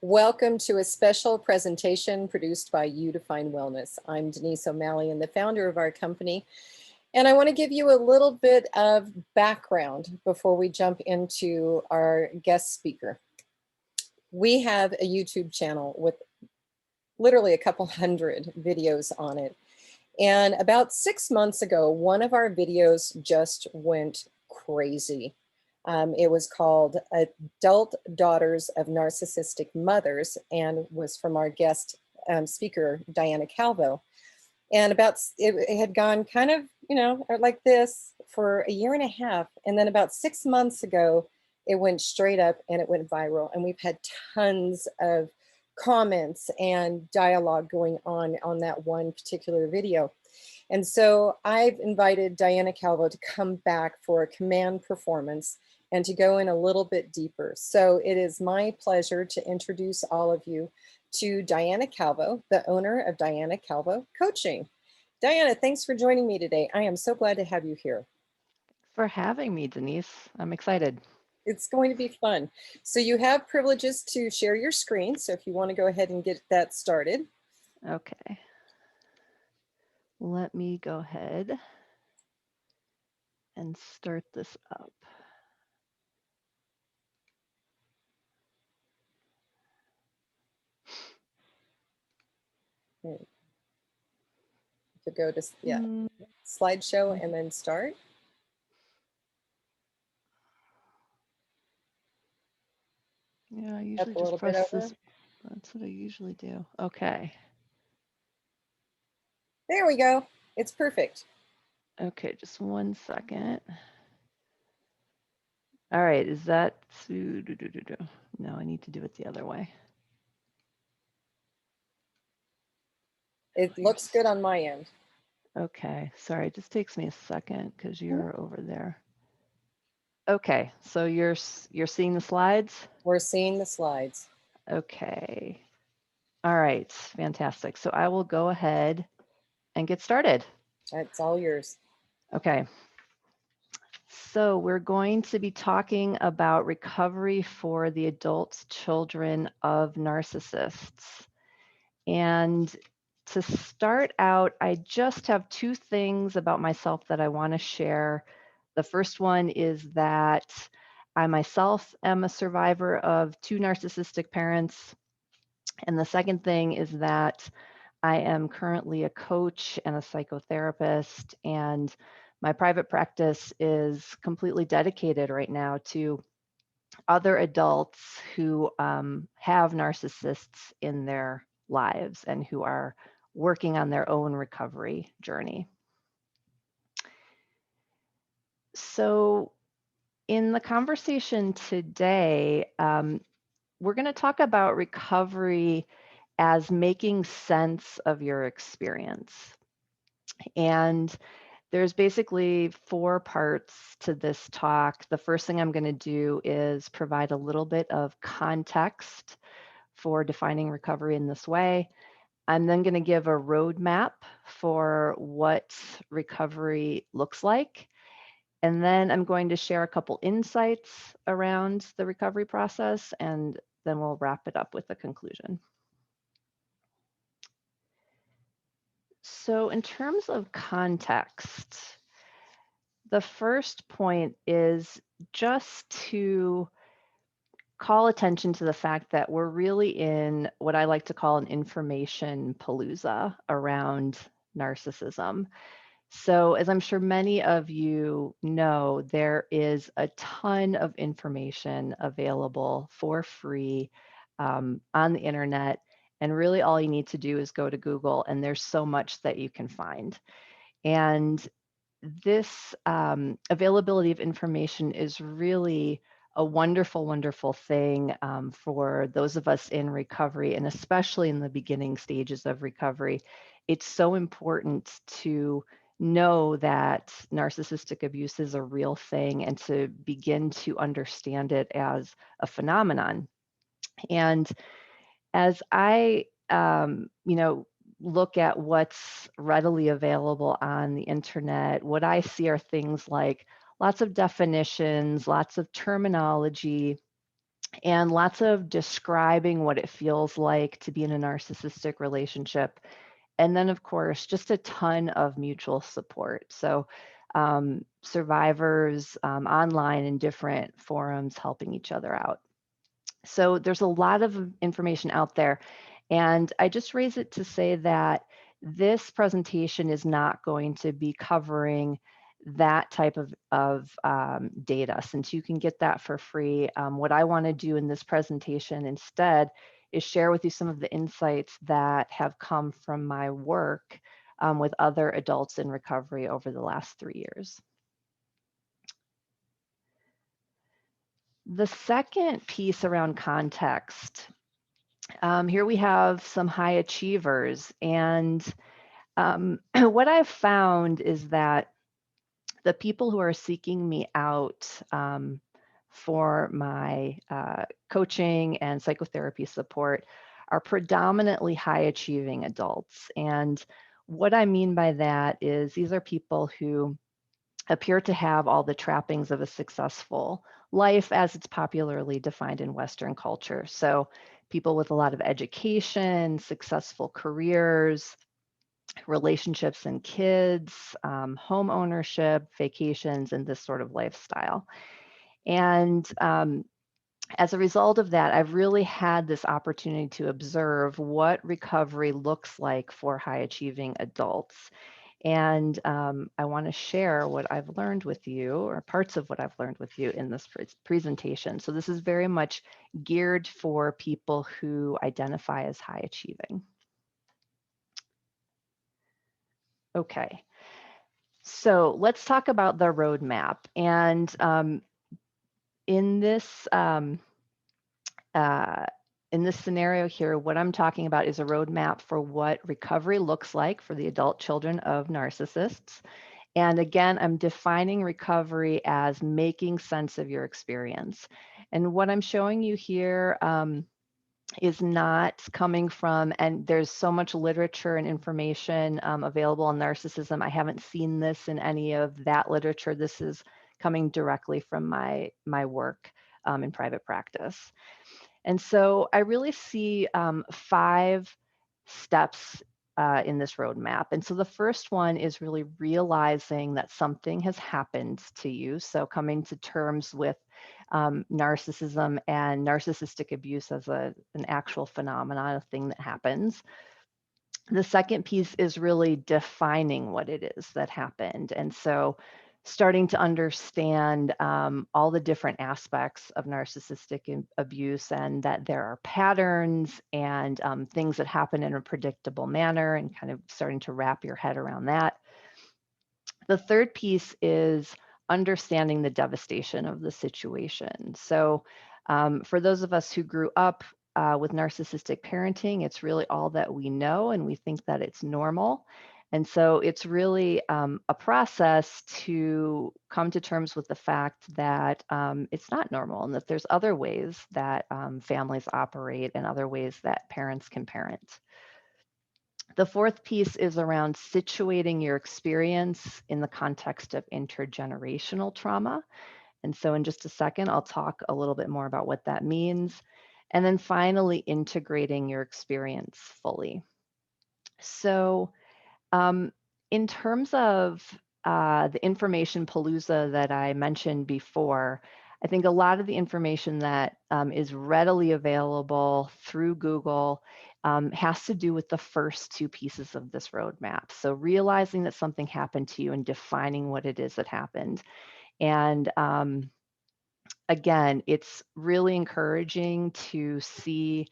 Welcome to a special presentation produced by You Define Wellness. I'm Denise O'Malley and the founder of our company. And I want to give you a little bit of background before we jump into our guest speaker. We have a YouTube channel with literally a couple hundred videos on it. And about 6 months ago, one of our videos just went crazy. It was called Adult Daughters of Narcissistic Mothers and was from our guest speaker, Diana Calvo. And it had gone kind of, like this for a year and a half. And then about 6 months ago, it went straight up and it went viral. And we've had tons of comments and dialogue going on that one particular video. And so I've invited Diana Calvo to come back for a command performance and to go in a little bit deeper. So it is my pleasure to introduce all of you to Diana Calvo, the owner of Diana Calvo Coaching. Diana, thanks for joining me today. I am so glad to have you here. Thanks for having me, Denise. I'm excited. It's going to be fun. So you have privileges to share your screen. So if you want to go ahead and get that started. Okay. Let me go ahead and start this up. To go to, slideshow and then start. Yeah, I usually just press this. That's what I usually do. Okay. There we go. It's perfect. Okay, just 1 second. All right, is that... No, I need to do it the other way. It looks good on my end. Okay, sorry, it just takes me a second because you're over there. Okay, so you're seeing the slides? We're seeing the slides. Okay. All right, fantastic. So I will go ahead and get started. It's all yours. Okay. So we're going to be talking about recovery for the adult children of narcissists. And to start out, I just have 2 things about myself that I want to share. The first one is that I myself am a survivor of 2 narcissistic parents. And the second thing is that I am currently a coach and a psychotherapist, and my private practice is completely dedicated right now to other adults who have narcissists in their lives and who are working on their own recovery journey. So in the conversation today, we're going to talk about recovery as making sense of your experience. And there's basically 4 parts to this talk. The first thing I'm going to do is provide a little bit of context for defining recovery in this way. I'm then going to give a roadmap for what recovery looks like. And then I'm going to share a couple insights around the recovery process, and then we'll wrap it up with a conclusion. So in terms of context, the first point is just to call attention to the fact that we're really in what I like to call an information palooza around narcissism. So as I'm sure many of you know, there is a ton of information available for free on the internet. And really all you need to do is go to Google, and there's so much that you can find. And this availability of information is really a wonderful, wonderful thing for those of us in recovery, and especially in the beginning stages of recovery. It's so important to know that narcissistic abuse is a real thing and to begin to understand it as a phenomenon. And as I, look at what's readily available on the internet, what I see are things like lots of definitions, lots of terminology, and lots of describing what it feels like to be in a narcissistic relationship. And then, of course, just a ton of mutual support. So survivors online in different forums helping each other out. So there's a lot of information out there. And I just raise it to say that this presentation is not going to be covering that type of data, since you can get that for free. What I want to do in this presentation instead is share with you some of the insights that have come from my work with other adults in recovery over the last 3 years. The second piece around context, here we have some high achievers. And what I've found is that the people who are seeking me out for my coaching and psychotherapy support are predominantly high achieving adults. And what I mean by that is these are people who appear to have all the trappings of a successful life as it's popularly defined in Western culture. So people with a lot of education, successful careers, relationships and kids, home ownership, vacations, and this sort of lifestyle. And as a result of that, I've really had this opportunity to observe what recovery looks like for high achieving adults. And I want to share what I've learned with you, or parts of what I've learned with you in this presentation. So this is very much geared for people who identify as high achieving. Okay, so let's talk about the roadmap. And in this scenario here, what I'm talking about is a roadmap for what recovery looks like for the adult children of narcissists. And again, I'm defining recovery as making sense of your experience. And what I'm showing you here is not coming from, and there's so much literature and information available on narcissism. I haven't seen this in any of that literature. This is coming directly from my work in private practice. And so I really see 5 steps in this roadmap. And so the first one is really realizing that something has happened to you. So coming to terms with narcissism and narcissistic abuse as an actual phenomenon, a thing that happens. The second piece is really defining what it is that happened. And so starting to understand all the different aspects of narcissistic abuse, and that there are patterns and things that happen in a predictable manner, and kind of starting to wrap your head around that. The third piece is understanding the devastation of the situation. So for those of us who grew up with narcissistic parenting, it's really all that we know, and we think that it's normal. And so it's really a process to come to terms with the fact that it's not normal, and that there's other ways that families operate and other ways that parents can parent. The fourth piece is around situating your experience in the context of intergenerational trauma. And so in just a second, I'll talk a little bit more about what that means. And then finally, integrating your experience fully. So in terms of the information palooza that I mentioned before, I think a lot of the information that is readily available through Google has to do with the first 2 pieces of this roadmap. So realizing that something happened to you and defining what it is that happened. And again, it's really encouraging to see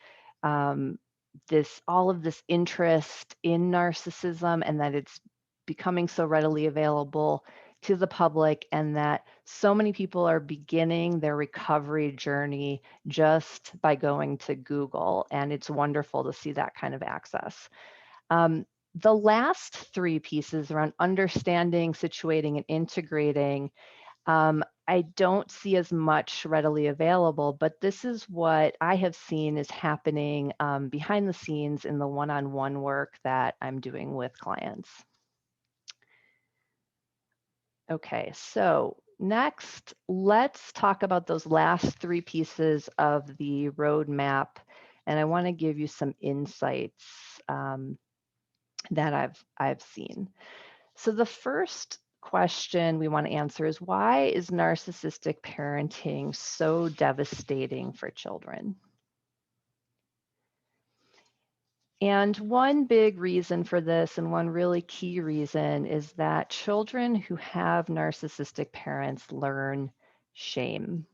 all of this interest in narcissism, and that it's becoming so readily available to the public, and that so many people are beginning their recovery journey just by going to Google. And it's wonderful to see that kind of access. The last 3 pieces around understanding, situating, and integrating, I don't see as much readily available, but this is what I have seen is happening behind the scenes in the one-on-one work that I'm doing with clients. Okay, so next, let's talk about those last three pieces of the roadmap. And I want to give you some insights that I've seen. So the first question we want to answer is, why is narcissistic parenting so devastating for children? And one big reason for this, and one really key reason, is that children who have narcissistic parents learn shame.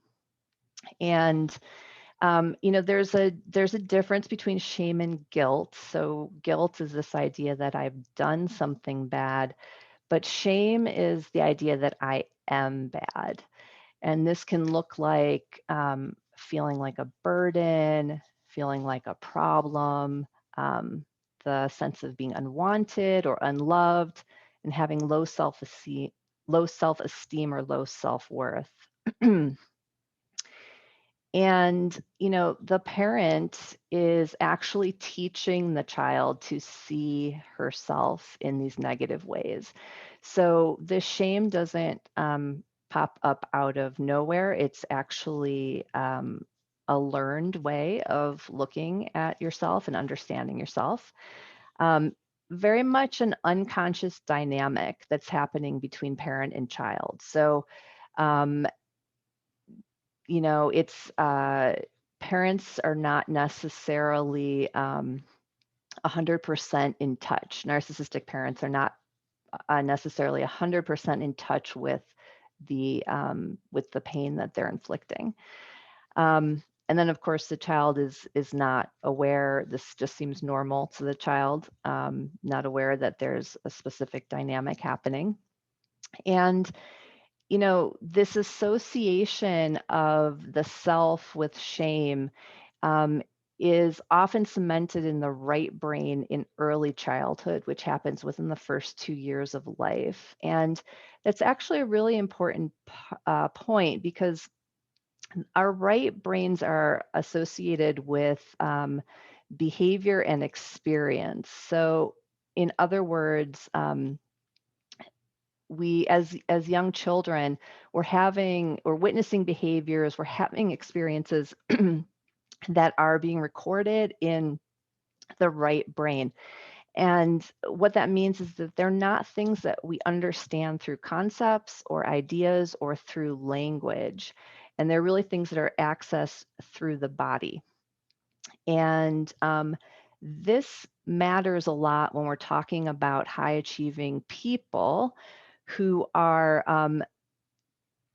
And there's a difference between shame and guilt. So guilt is this idea that I've done something bad, but shame is the idea that I am bad. And this can look like feeling like a burden, feeling like a problem, the sense of being unwanted or unloved, and having low self-esteem or low self-worth. And, the parent is actually teaching the child to see herself in these negative ways. So the shame doesn't pop up out of nowhere. It's actually a learned way of looking at yourself and understanding yourself. Very much an unconscious dynamic that's happening between parent and child. So, it's parents are not necessarily 100% in touch. Narcissistic parents are not necessarily 100% in touch with the pain that they're inflicting. And then, of course, the child is not aware. This just seems normal to the child, not aware that there's a specific dynamic happening. And this association of the self with shame is often cemented in the right brain in early childhood, which happens within the first 2 years of life. And that's actually a really important point, because our right brains are associated with behavior and experience. So, in other words, we as young children, we're witnessing behaviors, we're having experiences that are being recorded in the right brain. And what that means is that they're not things that we understand through concepts or ideas or through language. And they're really things that are accessed through the body. And this matters a lot when we're talking about high achieving people who are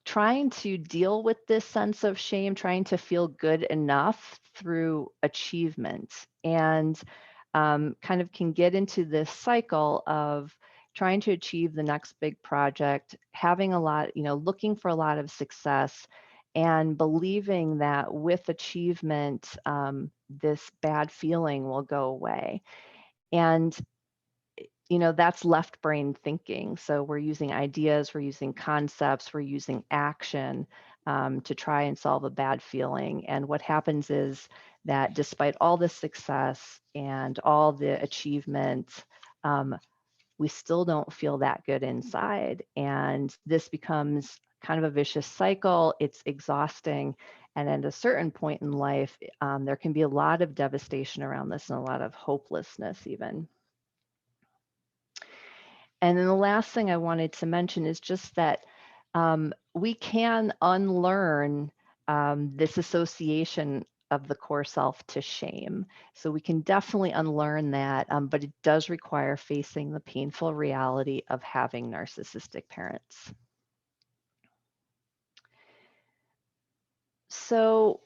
trying to deal with this sense of shame, trying to feel good enough through achievement, and kind of can get into this cycle of trying to achieve the next big project, having a lot, looking for a lot of success, and believing that with achievement, this bad feeling will go away. And that's left brain thinking. So we're using ideas, we're using concepts, we're using action to try and solve a bad feeling. And what happens is that despite all the success and all the achievement, we still don't feel that good inside. And this becomes kind of a vicious cycle. It's exhausting. And at a certain point in life, there can be a lot of devastation around this and a lot of hopelessness even. And then the last thing I wanted to mention is just that we can unlearn this association of the core self to shame. So we can definitely unlearn that, but it does require facing the painful reality of having narcissistic parents. So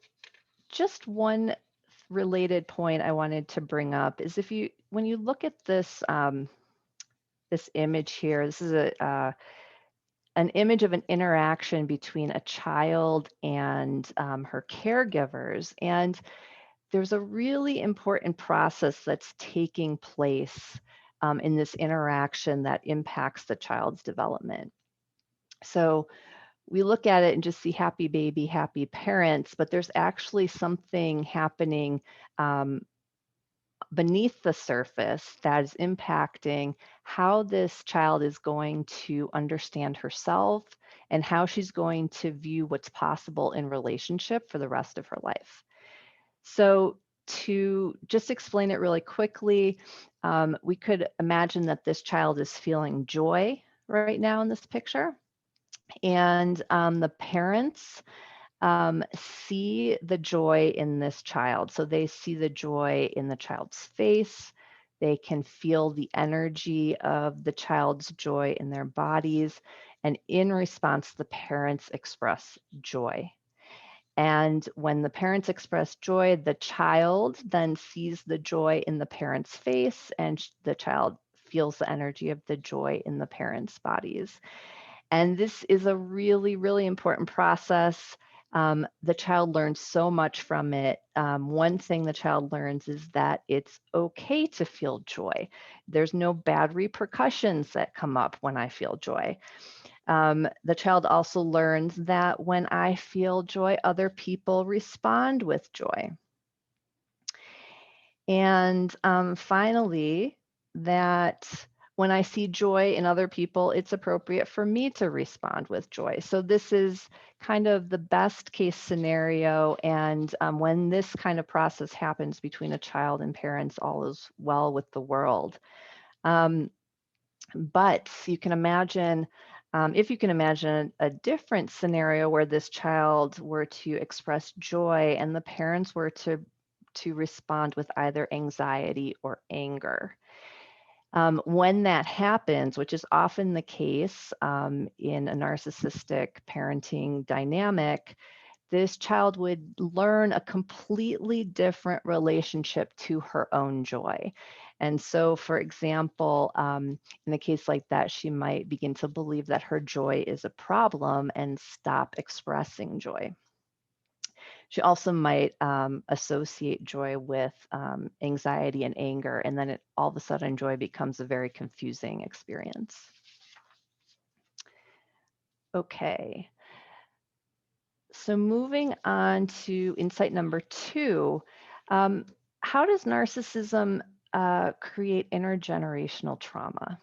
just one related point I wanted to bring up is when you look at this, this image here, this is an image of an interaction between a child and her caregivers. And there's a really important process that's taking place in this interaction that impacts the child's development. So we look at it and just see happy baby, happy parents, but there's actually something happening beneath the surface that is impacting how this child is going to understand herself and how she's going to view what's possible in relationship for the rest of her life. So, to just explain it really quickly, we could imagine that this child is feeling joy right now in this picture. And the parents see the joy in this child. So they see the joy in the child's face. They can feel the energy of the child's joy in their bodies. And in response, the parents express joy. And when the parents express joy, the child then sees the joy in the parent's face, and the child feels the energy of the joy in the parents' bodies. And this is a really, really important process. The child learns so much from it. One thing the child learns is that it's okay to feel joy. There's no bad repercussions that come up when I feel joy. The child also learns that when I feel joy, other people respond with joy. And finally, that when I see joy in other people, it's appropriate for me to respond with joy. So this is kind of the best case scenario. And when this kind of process happens between a child and parents, all is well with the world. But you can imagine, if you can imagine a different scenario where this child were to express joy and the parents were to respond with either anxiety or anger. When that happens, which is often the case in a narcissistic parenting dynamic, this child would learn a completely different relationship to her own joy. And so, for example, in a case like that, she might begin to believe that her joy is a problem and stop expressing joy. She also might associate joy with anxiety and anger, and then all of a sudden joy becomes a very confusing experience. Okay, so moving on to insight number 2, how does narcissism create intergenerational trauma?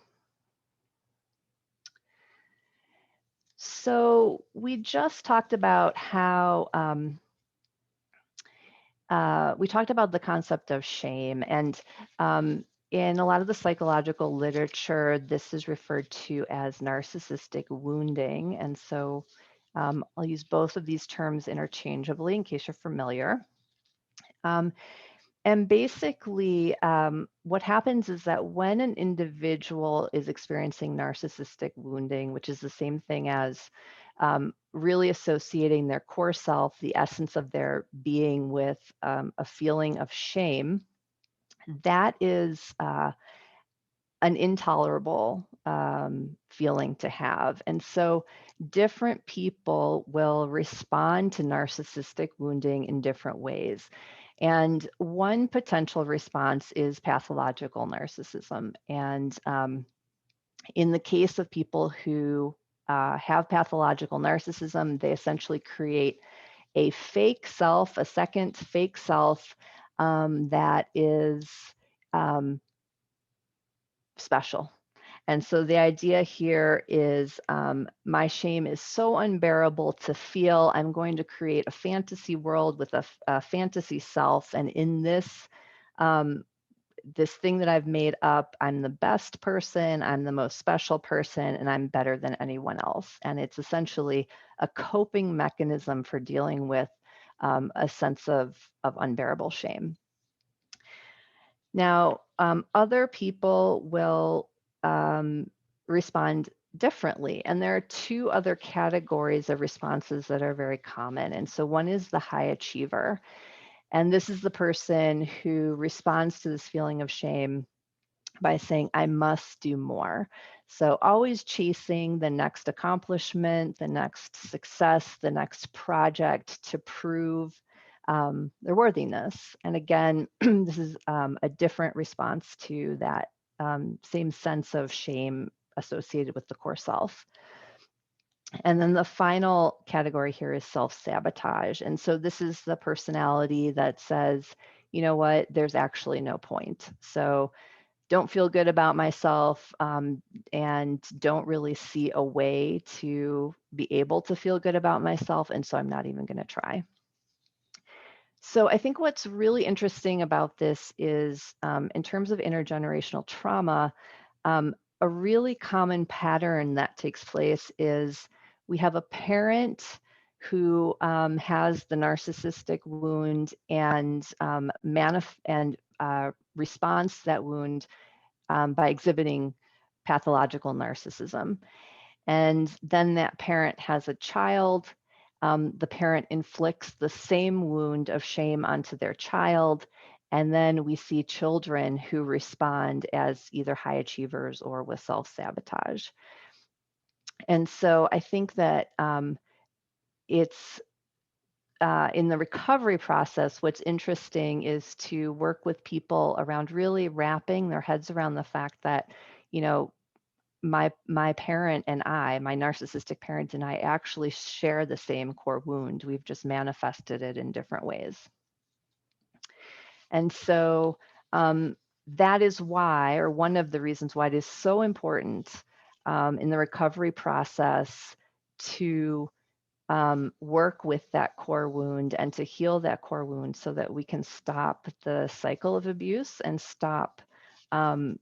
So we just talked about how we talked about the concept of shame, and in a lot of the psychological literature, this is referred to as narcissistic wounding. And so I'll use both of these terms interchangeably in case you're familiar. And basically, what happens is that when an individual is experiencing narcissistic wounding, which is the same thing as really associating their core self, the essence of their being, with a feeling of shame, that is an intolerable feeling to have. And so different people will respond to narcissistic wounding in different ways. And one potential response is pathological narcissism. And in the case of people who have pathological narcissism, they essentially create a fake self, a second fake self that is special. And so the idea here is my shame is so unbearable to feel. I'm going to create a fantasy world with a fantasy self. And in this, this thing that I've made up, I'm the best person, I'm the most special person, and I'm better than anyone else. And it's essentially a coping mechanism for dealing with a sense of unbearable shame. Now, other people will respond differently. And there are 2 other categories of responses that are very common. And so one is the high achiever. And this is the person who responds to this feeling of shame by saying, I must do more. So always chasing the next accomplishment, the next success, the next project to prove their worthiness. And again, this is a different response to that same sense of shame associated with the core self. And then the final category here is self-sabotage. And so this is the personality that says, you know what, there's actually no point. So don't feel good about myself, and don't really see a way to be able to feel good about myself. And so I'm not even going to try. So I think what's really interesting about this is, in terms of intergenerational trauma, a really common pattern that takes place is we have a parent who has the narcissistic wound and responds to that wound by exhibiting pathological narcissism. And then that parent has a child. The parent inflicts the same wound of shame onto their child. And then we see children who respond as either high achievers or with self-sabotage. And so I think that it's in the recovery process, what's interesting is to work with people around really wrapping their heads around the fact that, you know, my parent and I, my narcissistic parent and I actually share the same core wound. We've just manifested it in different ways. And so that is why, or one of the reasons why it is so important in the recovery process to work with that core wound and to heal that core wound so that we can stop the cycle of abuse and stop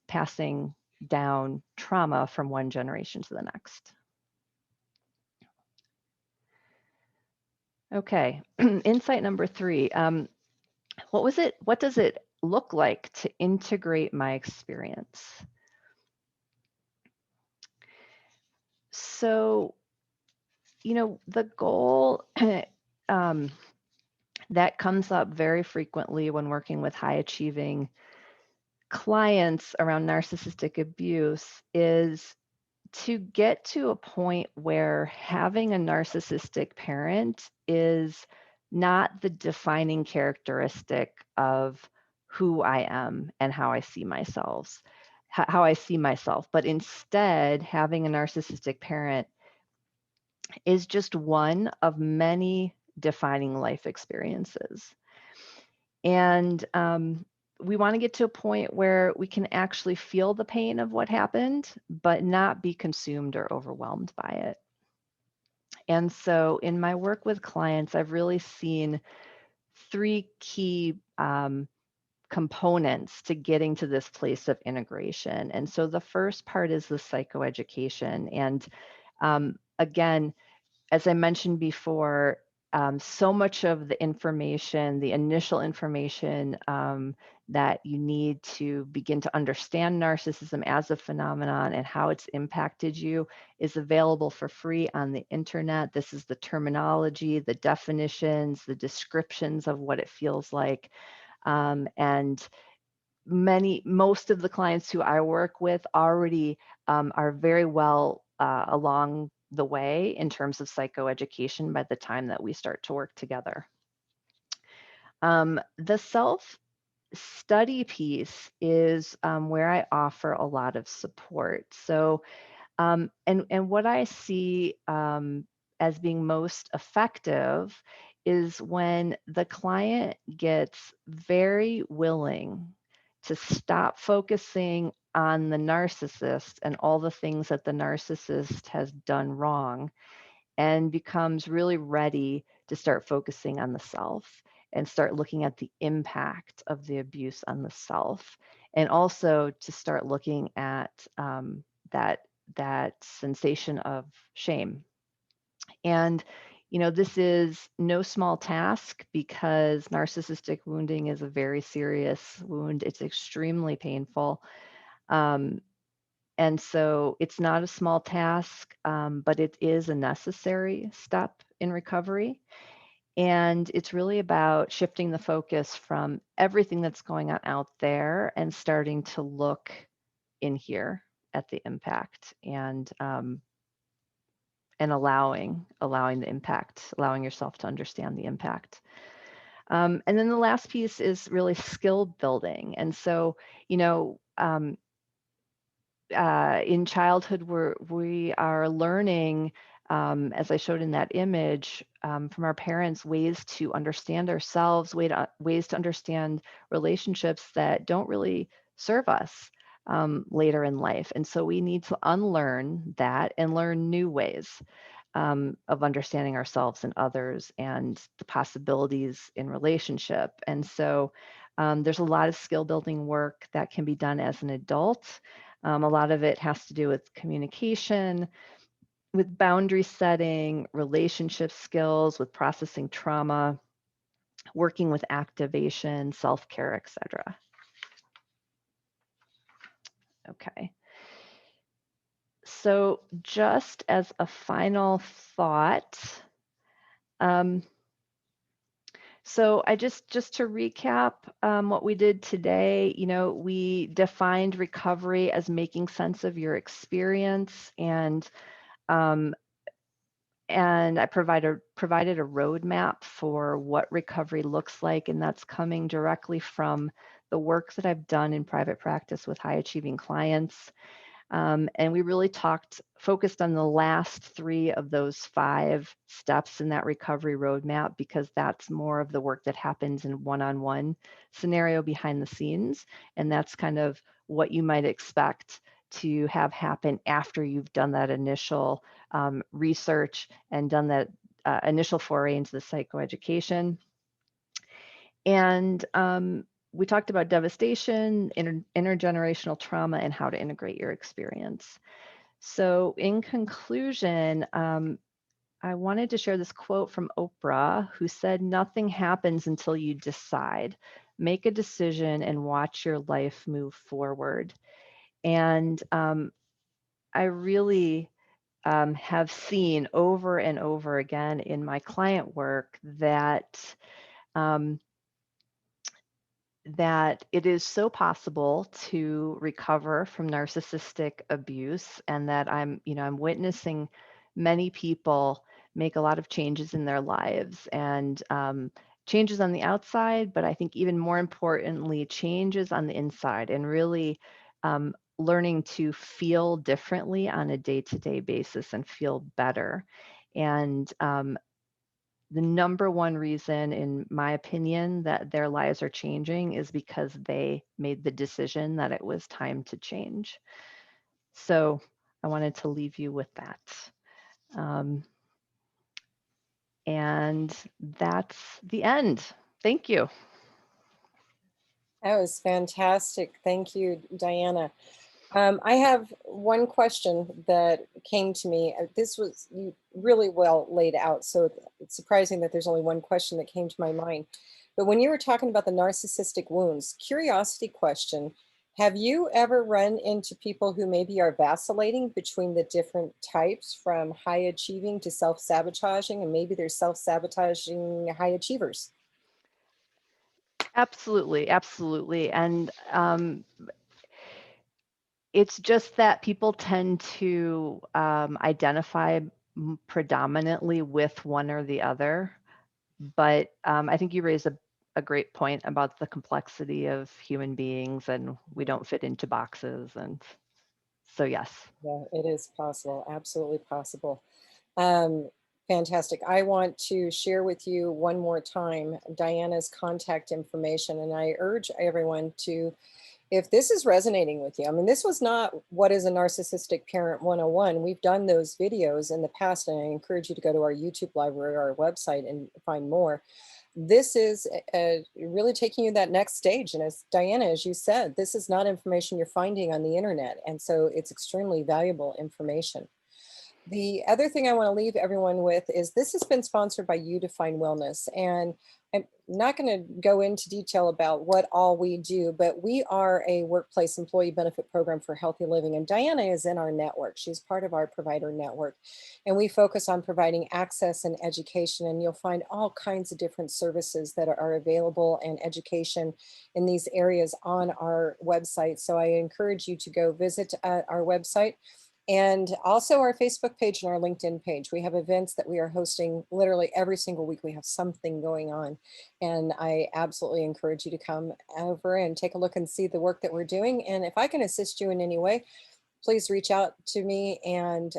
passing down trauma from one generation to the next. Okay, insight number 3. What does it look like to integrate my experience? So, the goal that comes up very frequently when working with high achieving clients around narcissistic abuse is to get to a point where having a narcissistic parent is not the defining characteristic of who I am and how I see myself, but instead having a narcissistic parent is just one of many defining life experiences. And we want to get to a point where we can actually feel the pain of what happened, but not be consumed or overwhelmed by it. And so in my work with clients, I've really seen 3 key components to getting to this place of integration. And so the first part is the psychoeducation. And again, as I mentioned before, so much of the information, the initial information that you need to begin to understand narcissism as a phenomenon and how it's impacted you is available for free on the internet. This is the terminology, the definitions, the descriptions of what it feels like. And most of the clients who I work with already are very well along the way in terms of psychoeducation by the time that we start to work together. The self-study piece is where I offer a lot of support. So, and what I see as being most effective is when the client gets very willing to stop focusing on the narcissist and all the things that the narcissist has done wrong and becomes really ready to start focusing on the self and start looking at the impact of the abuse on the self, and also to start looking at that sensation of shame. And this is no small task because narcissistic wounding is a very serious wound. It's extremely painful. And so it's not a small task, but it is a necessary step in recovery. And it's really about shifting the focus from everything that's going on out there and starting to look in here at the impact and allowing the impact, allowing yourself to understand the impact. And then the last piece is really skill building. And so, in childhood, we are learning as I showed in that image, from our parents, ways to understand ourselves, ways to understand relationships that don't really serve us later in life. And so we need to unlearn that and learn new ways of understanding ourselves and others and the possibilities in relationship. And so there's a lot of skill building work that can be done as an adult. A lot of it has to do with communication, with boundary setting, relationship skills, with processing trauma, working with activation, self-care, etc. Okay. So just as a final thought, so I just to recap what we did today, we defined recovery as making sense of your experience, um, and I provided a roadmap for what recovery looks like, and that's coming directly from the work that I've done in private practice with high achieving clients. And we really focused on the last 3 of those 5 steps in that recovery roadmap, because that's more of the work that happens in one-on-one scenario behind the scenes. And that's kind of what you might expect to have happen after you've done that initial research and done that initial foray into the psychoeducation. And we talked about devastation, intergenerational trauma, and how to integrate your experience. So in conclusion, I wanted to share this quote from Oprah, who said, "Nothing happens until you decide. Make a decision and watch your life move forward." And I really have seen over and over again in my client work that that it is so possible to recover from narcissistic abuse, and that I'm witnessing many people make a lot of changes in their lives, and changes on the outside, but I think even more importantly, changes on the inside, and really learning to feel differently on a day-to-day basis and feel better. And the number one reason, in my opinion, that their lives are changing is because they made the decision that it was time to change. So I wanted to leave you with that. And that's the end. Thank you. That was fantastic. Thank you, Diana. I have one question that came to me. This was really well laid out, so it's surprising that there's only one question that came to my mind. But when you were talking about the narcissistic wounds, curiosity question, have you ever run into people who maybe are vacillating between the different types, from high achieving to self-sabotaging, and maybe they're self-sabotaging high achievers? Absolutely, absolutely. And it's just that people tend to identify predominantly with one or the other. But I think you raised a great point about the complexity of human beings, and we don't fit into boxes. And so, yes. Yeah, it is possible. Absolutely possible. Um, Fantastic. I want to share with you one more time Diana's contact information, and I urge everyone to, if this is resonating with you, I mean, this was not What is a Narcissistic Parent 101. We've done those videos in the past, and I encourage you to go to our YouTube library or our website and find more. This is really taking you that next stage. And as Diana, as you said, this is not information you're finding on the internet. And so it's extremely valuable information. The other thing I want to leave everyone with is this has been sponsored by You Define Wellness. And I'm not going to go into detail about what all we do, but we are a workplace employee benefit program for healthy living. And Diana is in our network. She's part of our provider network. And we focus on providing access and education. And you'll find all kinds of different services that are available and education in these areas on our website. So I encourage you to go visit our website. And also our Facebook page and our LinkedIn page. We have events that we are hosting literally every single week. We have something going on. And I absolutely encourage you to come over and take a look and see the work that we're doing. And if I can assist you in any way, please reach out to me, and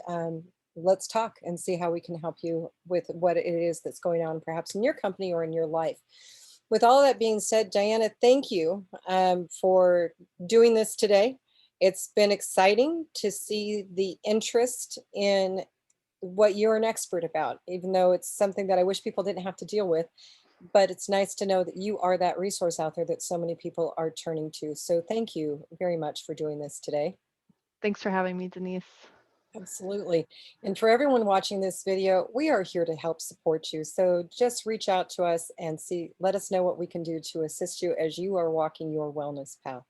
let's talk and see how we can help you with what it is that's going on, perhaps in your company or in your life. With all that being said, Diana, thank you for doing this today. It's been exciting to see the interest in what you're an expert about, even though it's something that I wish people didn't have to deal with. But it's nice to know that you are that resource out there that so many people are turning to. So thank you very much for doing this today. Thanks for having me, Denise. Absolutely. And for everyone watching this video, we are here to help support you. So just reach out to us and let us know what we can do to assist you as you are walking your wellness path.